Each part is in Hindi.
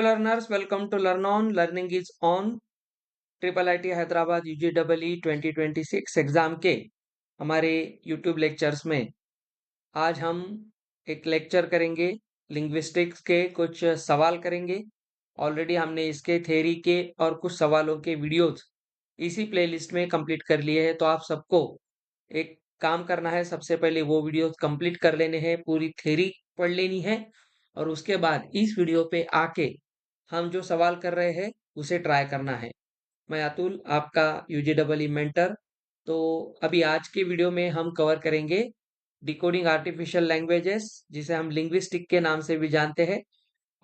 Learners, welcome to Learn On. Learning is on. Triple IT Hyderabad UGW 2026 exam के हमारे यूट्यूब लेक्चर्स में आज हम एक लेक्चर करेंगे। लिंग्विस्टिक्स के कुछ सवाल करेंगे। ऑलरेडी हमने इसके थ्योरी के और कुछ सवालों के वीडियोस इसी प्लेलिस्ट में कंप्लीट कर लिए हैं। तो आप सबको एक काम करना है, सबसे पहले वो वीडियोस कंप्लीट कर लेने हैं, पूरी थ्योरी पढ़ लेनी है और उसके बाद इस वीडियो पे आके हम जो सवाल कर रहे हैं उसे ट्राई करना है। मैं अतुल, आपका यूजीडब्ल्यू मेंटर। तो अभी आज के वीडियो में हम कवर करेंगे डिकोडिंग आर्टिफिशियल लैंग्वेजेस, जिसे हम लिंग्विस्टिक के नाम से भी जानते हैं।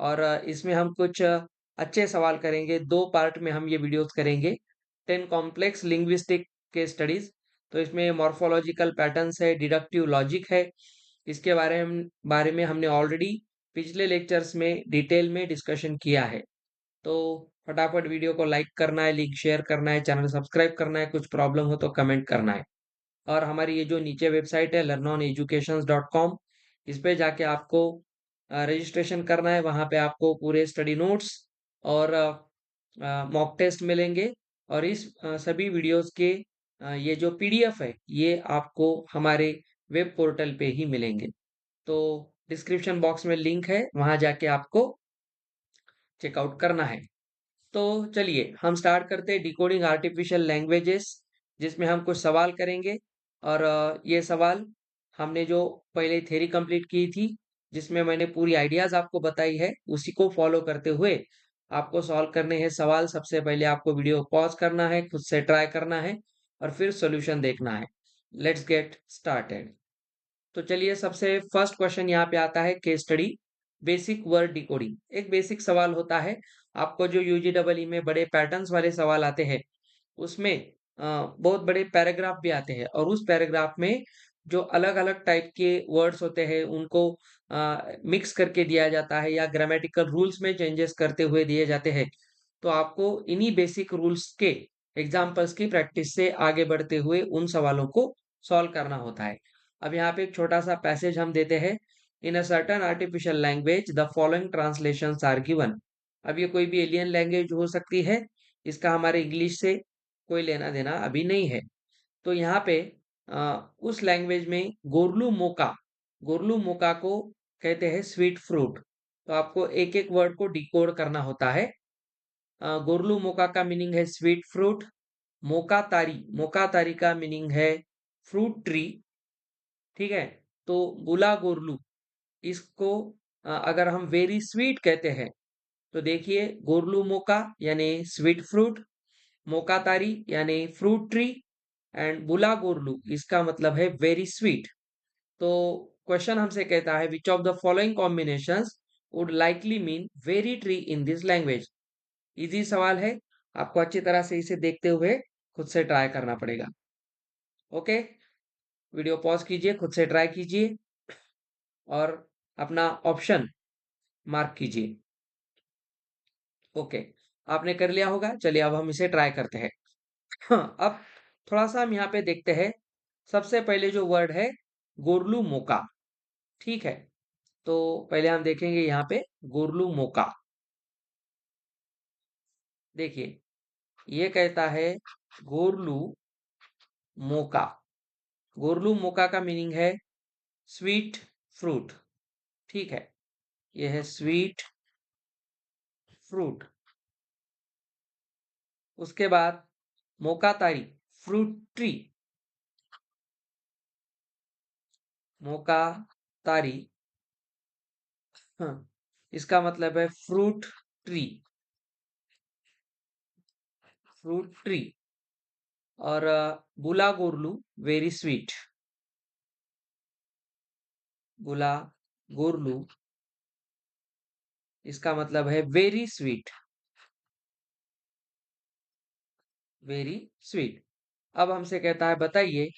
और इसमें हम कुछ अच्छे सवाल करेंगे। दो पार्ट में हम ये वीडियोस करेंगे। 10 कॉम्प्लेक्स लिंग्विस्टिक के स्टडीज। तो इसमें मॉर्फोलॉजिकल पैटर्न्स है, डिडक्टिव लॉजिक है। इसके बारे में हमने ऑलरेडी पिछले लेक्चर्स में डिटेल में डिस्कशन किया है। तो फटाफट वीडियो को लाइक करना है, लिंक शेयर करना है, चैनल सब्सक्राइब करना है, कुछ प्रॉब्लम हो तो कमेंट करना है। और हमारी ये जो नीचे वेबसाइट है learnoneducations.com, इस पे जाके आपको रजिस्ट्रेशन करना है। वहाँ पे आपको पूरे स्टडी नोट्स और मॉक टेस्ट मिलेंगे। और इस सभी वीडियोस के ये जो पीडीएफ है ये आपको हमारे वेब पोर्टल पे ही मिलेंगे। तो डिस्क्रिप्शन बॉक्स में लिंक है, वहाँ जाके आपको चेकआउट करना है। तो चलिए हम स्टार्ट करते हैं डिकोडिंग आर्टिफिशियल लैंग्वेजेस, जिसमें हम कुछ सवाल करेंगे। और ये सवाल हमने जो पहले थ्योरी कंप्लीट की थी, जिसमें मैंने पूरी आइडियाज आपको बताई है, उसी को फॉलो करते हुए आपको सॉल्व करने हैं सवाल। सबसे पहले आपको वीडियो पॉज करना है, खुद से ट्राई करना है और फिर सॉल्यूशन देखना है। Let's get started. तो चलिए सबसे फर्स्ट क्वेश्चन यहाँ पे आता है, case study basic word decoding. एक बेसिक सवाल होता है। आपको जो यूजीडब्ल्यू में बड़े पैटर्न्स वाले सवाल आते हैं उसमें बहुत बड़े पैराग्राफ भी आते हैं, और उस पैराग्राफ में जो अलग अलग टाइप के वर्ड्स होते हैं उनको मिक्स करके दिया जाता है या ग्रामेटिकल रूल्स में चेंजेस करते हुए दिए जाते हैं। तो आपको इन्हीं बेसिक रूल्स के एग्जाम्पल्स की प्रैक्टिस से आगे बढ़ते हुए उन सवालों को सॉल्व करना होता है। अब यहाँ पे एक छोटा सा पैसेज हम देते हैं। In a certain artificial language the following translations are given. अब ये कोई भी एलियन लैंग्वेज हो सकती है, इसका हमारे इंग्लिश से कोई लेना देना अभी नहीं है। तो यहाँ पे उस लैंग्वेज में गोरलू मोका को कहते हैं स्वीट फ्रूट। तो आपको एक एक वर्ड को डिकोड करना होता है। गोरलू मोका का मीनिंग है स्वीट फ्रूट। मोका तारी का मीनिंग है फ्रूट ट्री। ठीक है। तो बुला गोरलू, इसको अगर हम वेरी स्वीट कहते हैं तो देखिए गोरलू मोका यानी स्वीट फ्रूट, मोका तारी यानी फ्रूट ट्री, एंड बुला गोरलू इसका मतलब है वेरी स्वीट। तो क्वेश्चन हमसे कहता है which of the following combinations would likely mean very tree in this language. Easy सवाल है, आपको अच्छी तरह से इसे देखते हुए खुद से ट्राई करना पड़ेगा। ओके, वीडियो पॉज कीजिए, खुद से ट्राई कीजिए और अपना ऑप्शन मार्क कीजिए। ओके, आपने कर लिया होगा। चलिए अब हम इसे ट्राई करते हैं। हाँ, अब थोड़ा सा हम यहाँ पे देखते हैं। सबसे पहले जो वर्ड है गोरलू मोका। ठीक है, तो पहले हम देखेंगे यहाँ पे गोरलू मोका। देखिए ये कहता है गोरलू मोका। गोरलू मोका का मीनिंग है स्वीट फ्रूट। ठीक है, यह है स्वीट फ्रूट। उसके बाद मोकातारी फ्रूट ट्री। मोकातारी, हाँ, इसका मतलब है फ्रूट ट्री। Fruit tree. और बुला गोरलू वेरी स्वीट। बुला गोरलू इसका मतलब है वेरी स्वीट। Very sweet. अब हमसे कहता है बताइए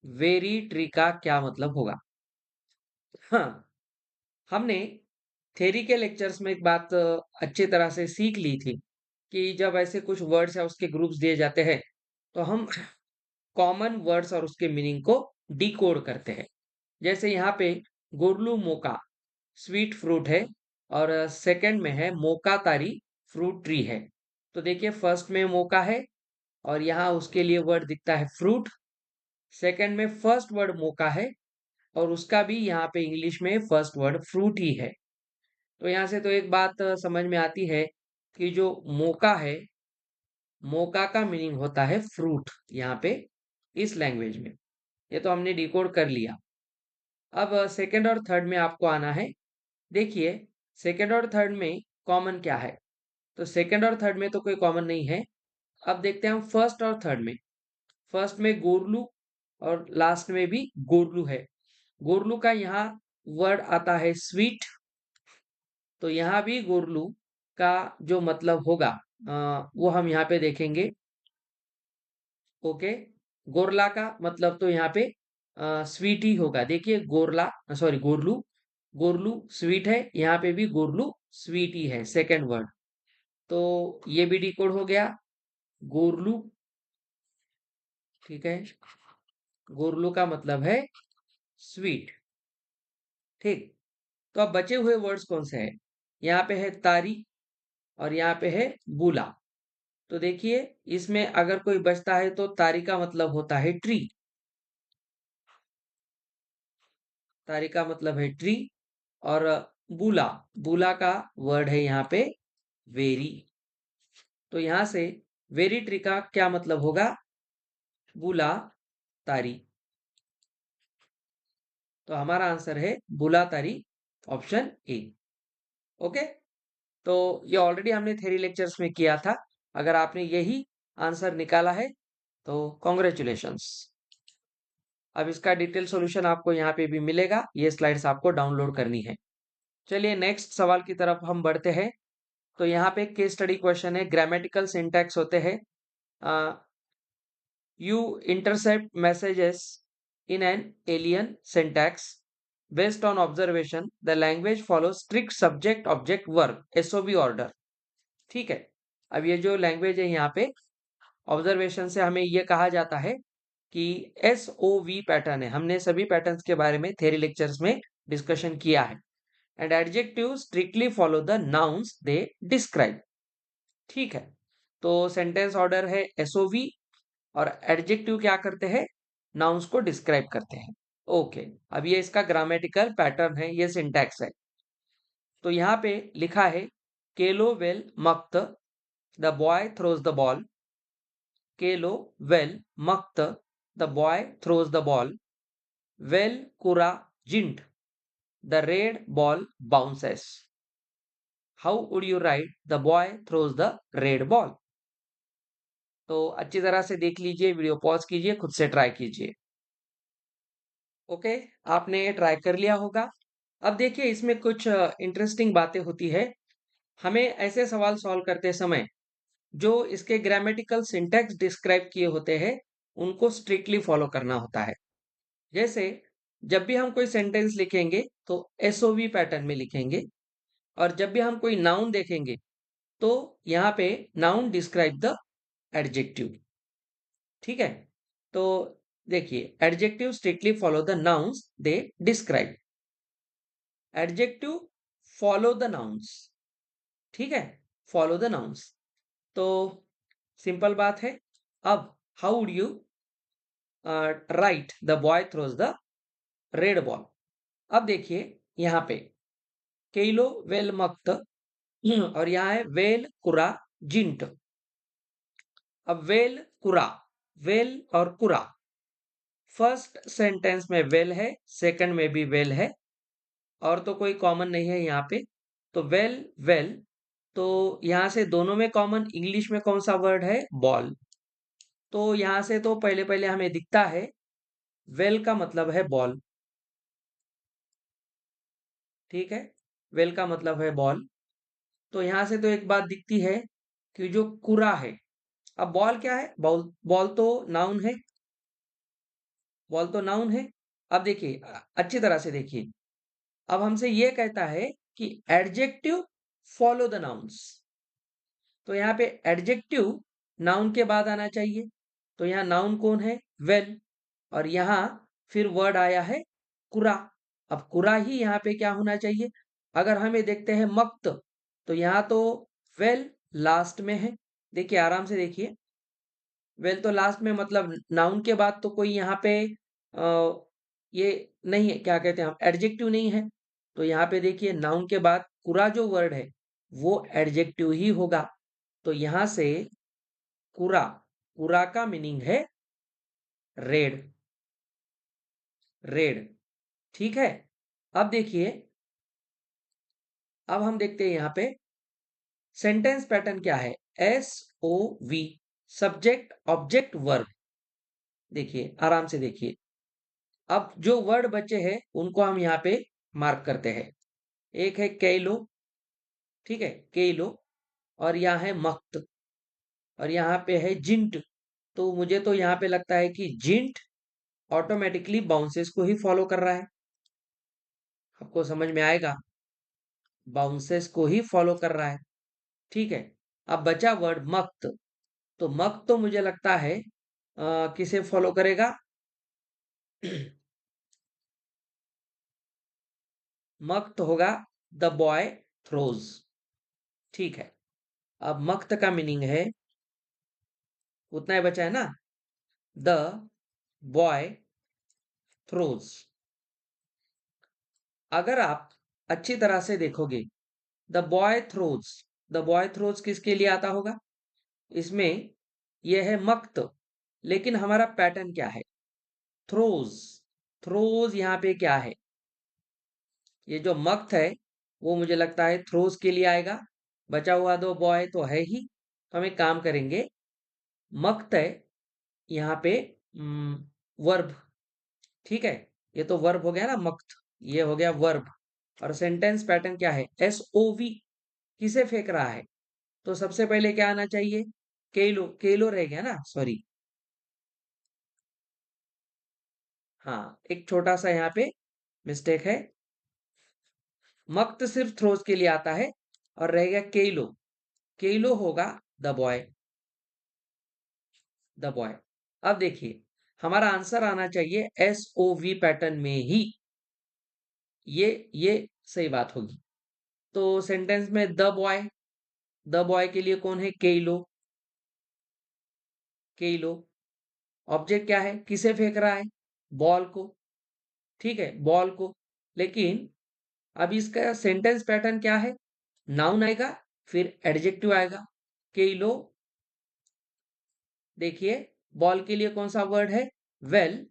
वेरी ट्री का क्या मतलब होगा। हाँ, हमने थ्योरी के लेक्चर्स में एक बात अच्छी तरह से सीख ली थी कि जब ऐसे कुछ वर्ड्स या उसके ग्रुप्स दिए जाते हैं तो हम कॉमन वर्ड्स और उसके मीनिंग को डिकोड करते हैं। जैसे यहाँ पे गोरलू मोका स्वीट फ्रूट है, और सेकंड में है मोकातारी फ्रूट ट्री है। तो देखिए फर्स्ट में मोका है और यहाँ उसके लिए वर्ड दिखता है फ्रूट। सेकंड में फर्स्ट वर्ड मोका है और उसका भी यहाँ पे इंग्लिश में फर्स्ट वर्ड फ्रूट ही है। तो यहाँ से तो एक बात समझ में आती है कि जो मोका है, मोका का मीनिंग होता है फ्रूट यहाँ पे इस लैंग्वेज में। ये तो हमने डिकोड कर लिया। अब सेकंड और थर्ड में आपको आना है। देखिए सेकंड और थर्ड में कॉमन क्या है? तो सेकंड और थर्ड में तो कोई कॉमन नहीं है। अब देखते हैं हम फर्स्ट और थर्ड में। फर्स्ट में गोरलू और लास्ट में भी गोरलू है। गोरलू का यहाँ वर्ड आता है स्वीट। तो यहाँ भी गोरलू का जो मतलब होगा वो हम यहाँ पे देखेंगे। ओके, गोरला का मतलब तो यहाँ पे स्वीट ही होगा। देखिए गोरला, सॉरी गोरलू, गोरलू स्वीट है, यहाँ पे भी गोरलू स्वीट ही है सेकंड वर्ड। तो ये भी डिकोड हो गया गोरलू। ठीक है, गोरलू का मतलब है स्वीट। ठीक, तो अब बचे हुए वर्ड्स कौन से हैं? यहाँ पे है तारी और यहाँ पे है बुला। तो देखिए इसमें अगर कोई बचता है तो तारी का मतलब होता है ट्री। तारी का मतलब है ट्री। और बुला, बुला का वर्ड है यहाँ पे वेरी। तो यहाँ से वेरी ट्री का क्या मतलब होगा? बुला तारी। तो हमारा आंसर है बुला तारी, ऑप्शन ए। ओके, तो ये ऑलरेडी हमने थ्योरी लेक्चर्स में किया था। अगर आपने यही आंसर निकाला है तो कॉन्ग्रेचुलेशंस। अब इसका डिटेल सॉल्यूशन आपको यहाँ पे भी मिलेगा, ये स्लाइड्स आपको डाउनलोड करनी है। चलिए नेक्स्ट सवाल की तरफ हम बढ़ते हैं। तो यहाँ पे केस स्टडी क्वेश्चन है, ग्रामेटिकल सिंटैक्स होते हैं। You intercept messages in an alien syntax. Based on observation, the language follows strict subject object verb SOV order. ठीक है, अब ये जो लैंग्वेज है यहाँ पे ऑब्जर्वेशन से हमें ये कहा जाता है कि SOV पैटर्न है। हमने सभी पैटर्न्स के बारे में थ्योरी लेक्चर्स में डिस्कशन किया है। And adjective strictly follow the nouns they describe. ठीक है, तो सेंटेंस ऑर्डर है SOV और एडजेक्टिव क्या करते हैं? नाउन्स को डिस्क्राइब करते हैं। ओके, अब ये इसका ग्रामेटिकल पैटर्न है, ये सिंटैक्स है। तो यहाँ पे लिखा है केलो वेल मक्त the boy throws the ball. केलो वेल मक्त the boy throws the ball. वेल कुरा जिंट the red ball bounces. How would you write the boy throws the red ball? तो अच्छी तरह से देख लीजिए, वीडियो पॉज कीजिए, खुद से ट्राई कीजिए। ओके, आपने ट्राई कर लिया होगा। अब देखिए इसमें कुछ इंटरेस्टिंग बातें होती है। हमें ऐसे सवाल सॉल्व करते समय जो इसके ग्रामेटिकल सिंटैक्स डिस्क्राइब किए होते हैं उनको स्ट्रिक्टली फॉलो करना होता है। जैसे जब भी हम कोई सेंटेंस लिखेंगे तो एसओवी पैटर्न में लिखेंगे, और जब भी हम कोई नाउन देखेंगे तो यहाँ पे नाउन डिस्क्राइब द एडजेक्टिव। ठीक है, तो देखिए adjective strictly follow the nouns they describe. Adjective follow the nouns. ठीक है, फॉलो द नाउन्स। तो सिंपल बात है। अब how would you write the boy throws the red ball? अब देखिए यहाँ पे केलो वेल मक्त और यहाँ है वेल कुरा जिंट। अब वेल कुरा, वेल और कुरा, फर्स्ट सेंटेंस में वेल है, सेकंड में भी वेल है, और तो कोई कॉमन नहीं है यहाँ पे। तो वेल वेल, तो यहाँ से दोनों में कॉमन इंग्लिश में कौन सा वर्ड है? बॉल। तो यहाँ से तो पहले पहले हमें दिखता है वेल का मतलब है बॉल। ठीक है, वेल का मतलब है बॉल। तो यहाँ से तो एक बात दिखती है कि जो कुरा है, अब बॉल क्या है? बॉल, बॉल तो नाउन है, बॉल तो नाउन है। अब देखिए अच्छी तरह से देखिए, अब हमसे ये कहता है कि एडजेक्टिव फॉलो द नाउन्स। तो यहाँ पे एडजेक्टिव नाउन के बाद आना चाहिए। तो यहाँ नाउन कौन है? वेल। और यहाँ फिर वर्ड आया है कुरा। अब कुरा ही यहाँ पे क्या होना चाहिए? अगर हम ये देखते हैं मक्त, तो यहाँ तो वेल लास्ट में है। देखिए आराम से देखिए, वेल तो लास्ट में, मतलब नाउन के बाद तो कोई यहाँ पे ये नहीं है, क्या कहते हैं हम, एडजेक्टिव नहीं है। तो यहाँ पे देखिए नाउन के बाद कुरा जो वर्ड है वो एडजेक्टिव ही होगा। तो यहाँ से कुरा, कुरा का मीनिंग है रेड, रेड। ठीक है। अब देखिए, अब हम देखते हैं यहाँ पे सेंटेंस पैटर्न क्या है। SOV, subject object verb. देखिए आराम से देखिए, अब जो वर्ड बचे हैं उनको हम यहाँ पे मार्क करते हैं। एक है केलो, ठीक है, केलो, और यहाँ है मक्त, और यहाँ पे है जिंट। तो मुझे तो यहाँ पे लगता है कि जिंट ऑटोमेटिकली बाउंसेस को ही फॉलो कर रहा है। आपको समझ में आएगा, बाउंसेस को ही फॉलो कर रहा है। ठीक है। अब बचा वर्ड मक्त, तो मक्त तो मुझे लगता है किसे फॉलो करेगा? मक्त होगा द बॉय थ्रोज। ठीक है। अब मक्त का मीनिंग है, उतना ही बचा है ना, द बॉय थ्रोज। अगर आप अच्छी तरह से देखोगे, the boy throws, the boy throws किसके लिए आता होगा? इसमें यह है मक्त, लेकिन हमारा पैटर्न क्या है? थ्रोज। थ्रोज यहाँ पे क्या है? ये जो मक्त है वो मुझे लगता है थ्रोज के लिए आएगा। बचा हुआ दो बॉय तो है ही, तो हम एक काम करेंगे, मक्त है यहाँ पे वर्ब। ठीक है, ये तो वर्ब हो गया ना मक्त, ये हो गया वर्ब। और सेंटेंस पैटर्न क्या है? SOV, किसे फेंक रहा है? तो सबसे पहले क्या आना चाहिए? केलो, केलो रह गया ना, सॉरी। हाँ, एक छोटा सा यहाँ पे मिस्टेक है। मक्त सिर्फ थ्रोज के लिए आता है, और रह गया केलो, केलो होगा द बॉय, द बॉय। अब देखिए, हमारा आंसर आना चाहिए SOV पैटर्न में ही, ये सही बात होगी। तो सेंटेंस में द बॉय, द बॉय के लिए कौन है? केलो, केलो। ऑब्जेक्ट क्या है? किसे फेंक रहा है? बॉल को। ठीक है, बॉल को। लेकिन अब इसका सेंटेंस पैटर्न क्या है? नाउन आएगा, फिर एडजेक्टिव आएगा। केलो। देखिए, बॉल के लिए कौन सा वर्ड है? Well,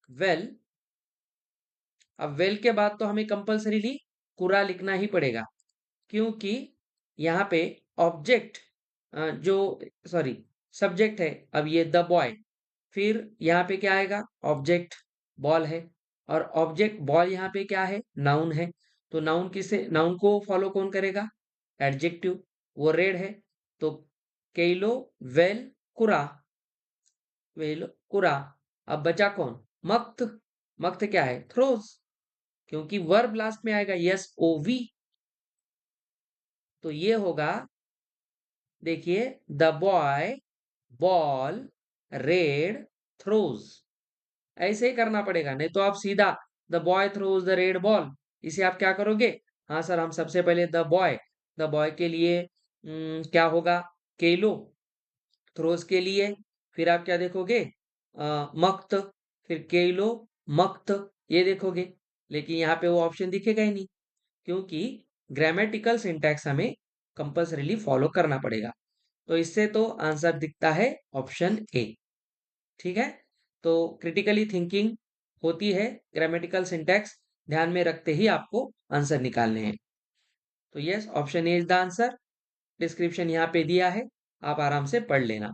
well. अब वेल के बाद तो हमें कंपल्सरीली कुरा लिखना ही पड़ेगा, क्योंकि यहाँ पे ऑब्जेक्ट जो, सॉरी, सब्जेक्ट है अब ये द बॉय, फिर यहाँ पे क्या आएगा? ऑब्जेक्ट बॉल है, और ऑब्जेक्ट बॉल यहाँ पे क्या है? नाउन है। तो नाउन किसे, नाउन को फॉलो कौन करेगा? एडजेक्टिव, वो रेड है। तो केलो, वेल, कुरा, वेल, कुरा। अब बचा कौन? मक्त। मक्त क्या है? थ्रोज, क्योंकि वर्ब लास्ट में आएगा, SOV। तो ये होगा, देखिए, the boy ball red throws. ऐसे ही करना पड़ेगा, नहीं तो आप सीधा the boy throws the red ball, इसे आप क्या करोगे? हाँ सर, हम सबसे पहले द बॉय के लिए क्या होगा? केलो, थ्रोज के लिए फिर आप क्या देखोगे? मक्त, फिर केलो, मक्त, ये देखोगे। लेकिन यहाँ पे वो ऑप्शन दिखेगा ही नहीं, क्योंकि ग्रामेटिकल सिंटैक्स हमें कंपल्सरीली फॉलो करना पड़ेगा। तो इससे तो आंसर दिखता है ऑप्शन ए। ठीक है। तो क्रिटिकली थिंकिंग होती है, ग्रामेटिकल सिंटैक्स ध्यान में रखते ही आपको आंसर निकालने हैं। तो yes, option A is the answer. Description यहाँ पे दिया है, आप आराम से पढ़ लेना।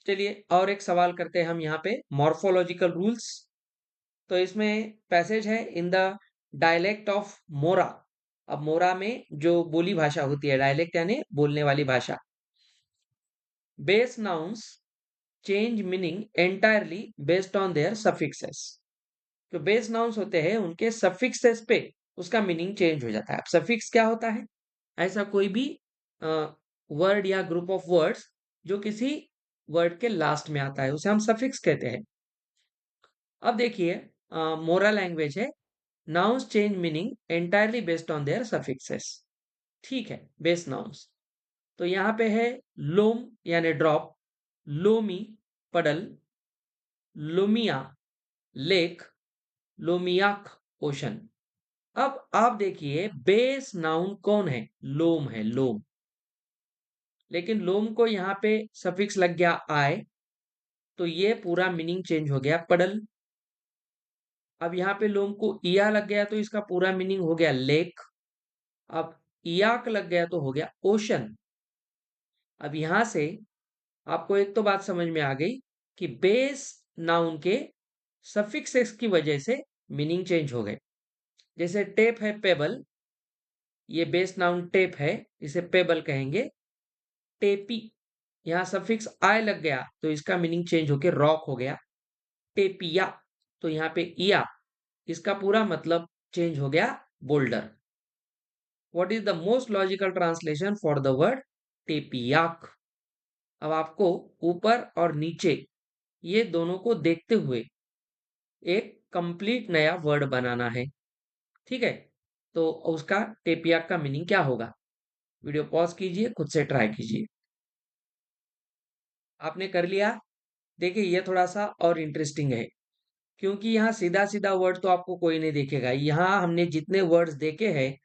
चलिए और एक सवाल करते हैं हम यहाँ पे, मॉर्फोलॉजिकल रूल्स। तो इसमें पैसेज है, इन द डायलेक्ट ऑफ मोरा। अब मोरा में जो बोली भाषा होती है, डायलेक्ट यानी बोलने वाली भाषा, base nouns change meaning entirely based on their suffixes. जो बेस नाउन्स होते हैं उनके सफिक्सेस पे उसका मीनिंग चेंज हो जाता है। अब सफिक्स क्या होता है? ऐसा कोई भी वर्ड या ग्रुप ऑफ वर्ड्स जो किसी वर्ड के लास्ट में आता है, उसे हम सफिक्स कहते हैं। अब देखिए, मोरा लैंग्वेज है, nouns change meaning entirely based on their suffixes. ठीक है, बेस नाउन्स। तो यहाँ पे है लोम यानी ड्रॉप, लोमी पडल, लोमिया लेक, लोमियाक ओशन। अब आप देखिए बेस नाउन कौन है? लोम है, लोम। लेकिन लोम को यहाँ पे सफिक्स लग गया आय, तो ये पूरा मीनिंग चेंज हो गया पडल। अब यहाँ पे लोम को इया लग गया तो इसका पूरा मीनिंग हो गया लेक। अब इयाक लग गया तो हो गया ओशन। अब यहां से आपको एक तो बात समझ में आ गई कि बेस नाउन के सफिक्सेस की वजह से मीनिंग चेंज हो गए। जैसे टेप है पेबल, ये बेस नाउन टेप है, इसे पेबल कहेंगे। टेपी, यहाँ सफिक्स आय लग गया तो इसका मीनिंग चेंज होके रॉक हो गया। टेपिया, तो यहाँ पे इया, इसका पूरा मतलब चेंज हो गया bolder. What is the most logical translation for the word टेपियाक? अब आपको ऊपर और नीचे ये दोनों को देखते हुए एक कंप्लीट नया वर्ड बनाना है। ठीक है, तो उसका टेपियाक का मीनिंग क्या होगा? वीडियो पॉज कीजिए, खुद से ट्राई कीजिए। आपने कर लिया? देखिए ये थोड़ा सा और इंटरेस्टिंग है, क्योंकि यहाँ सीधा सीधा वर्ड तो आपको कोई नहीं देखेगा। यहाँ हमने जितने वर्ड्स देखे हैं,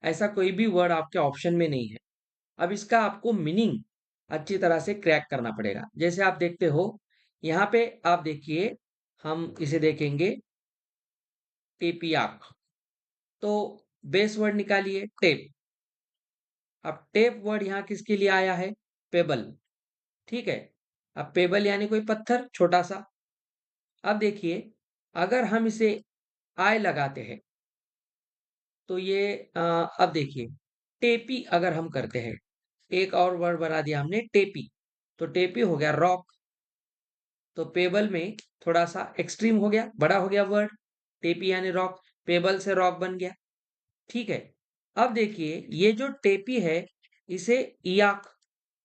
ऐसा कोई भी वर्ड आपके ऑप्शन में नहीं है। अब इसका आपको मीनिंग अच्छी तरह से क्रैक करना पड़ेगा। जैसे आप देखते हो, यहाँ पे आप देखिए, हम इसे देखेंगे टेपियाक। तो बेस वर्ड निकालिए टेप। अब टेप वर्ड यहाँ किसके लिए आया है? पेबल। ठीक है, अब पेबल यानी कोई पत्थर छोटा सा। अब देखिए, अगर हम इसे आय लगाते हैं तो ये अब देखिए टेपी अगर हम करते हैं, एक और वर्ड बना दिया हमने टेपी, तो टेपी हो गया रॉक। तो पेबल में थोड़ा सा एक्सट्रीम हो गया, बड़ा हो गया वर्ड। टेपी यानी रॉक, पेबल से रॉक बन गया। ठीक है, अब देखिए ये जो टेपी है, इसे इयाक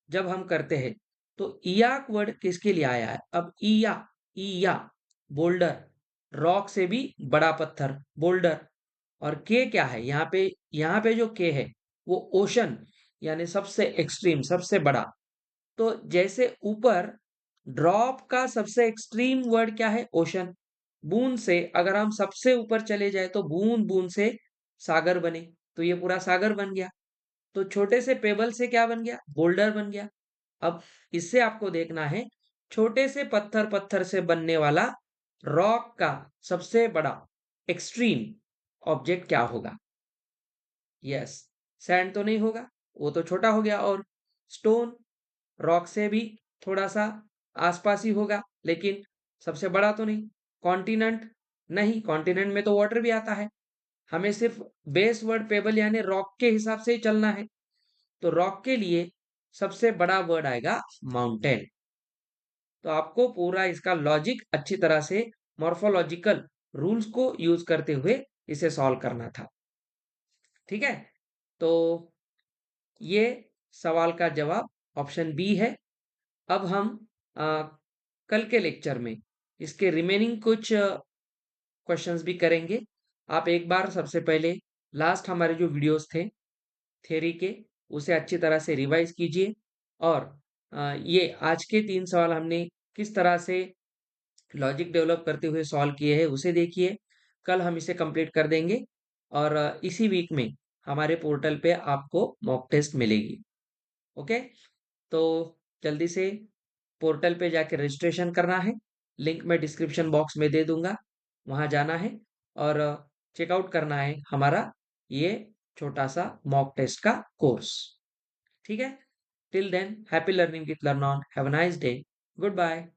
जब हम करते हैं तो इयाक वर्ड किसके लिए आया है? अब इया, इया बोल्डर, रॉक से भी बड़ा पत्थर बोल्डर। और के क्या है यहाँ पे जो के है वो ओशन, यानी सबसे एक्सट्रीम, सबसे बड़ा। तो जैसे ऊपर ड्रॉप का सबसे एक्सट्रीम वर्ड क्या है? ओशन। बूंद से अगर हम सबसे ऊपर चले जाए तो बूंद बूंद से सागर बने, तो ये पूरा सागर बन गया। तो छोटे से पेबल से क्या बन गया? बोल्डर बन गया। अब इससे आपको देखना है छोटे से पत्थर पत्थर से बनने वाला रॉक का सबसे बड़ा एक्सट्रीम ऑब्जेक्ट क्या होगा? यस, सैंड तो नहीं होगा, वो तो छोटा हो गया। और स्टोन, रॉक से भी थोड़ा सा आसपास ही होगा, लेकिन सबसे बड़ा तो नहीं। कॉन्टिनेंट, नहीं, कॉन्टिनेंट में तो वाटर भी आता है। हमें सिर्फ बेस वर्ड पेबल यानी रॉक के हिसाब से ही चलना है। तो रॉक के लिए सबसे बड़ा वर्ड आएगा माउंटेन। तो आपको पूरा इसका लॉजिक अच्छी तरह से मॉर्फोलॉजिकल रूल्स को यूज करते हुए इसे सॉल्व करना था। ठीक है, तो ये सवाल का जवाब ऑप्शन बी है। अब हम कल के लेक्चर में इसके रिमेनिंग कुछ क्वेश्चंस भी करेंगे। आप एक बार सबसे पहले लास्ट हमारे जो वीडियोस थे थ्योरी के, उसे अच्छी तरह से रिवाइज कीजिए। और ये आज के 3 सवाल हमने किस तरह से लॉजिक डेवलप करते हुए सॉल्व किए हैं उसे देखिए। कल हम इसे कंप्लीट कर देंगे और इसी वीक में हमारे पोर्टल पे आपको मॉक टेस्ट मिलेगी। ओके, तो जल्दी से पोर्टल पे जाके रजिस्ट्रेशन करना है। लिंक मैं डिस्क्रिप्शन बॉक्स में दे दूंगा, वहां जाना है और चेकआउट करना है हमारा ये छोटा सा मॉक टेस्ट का कोर्स। ठीक है, till then happy learning with learn on, have a nice day, good bye.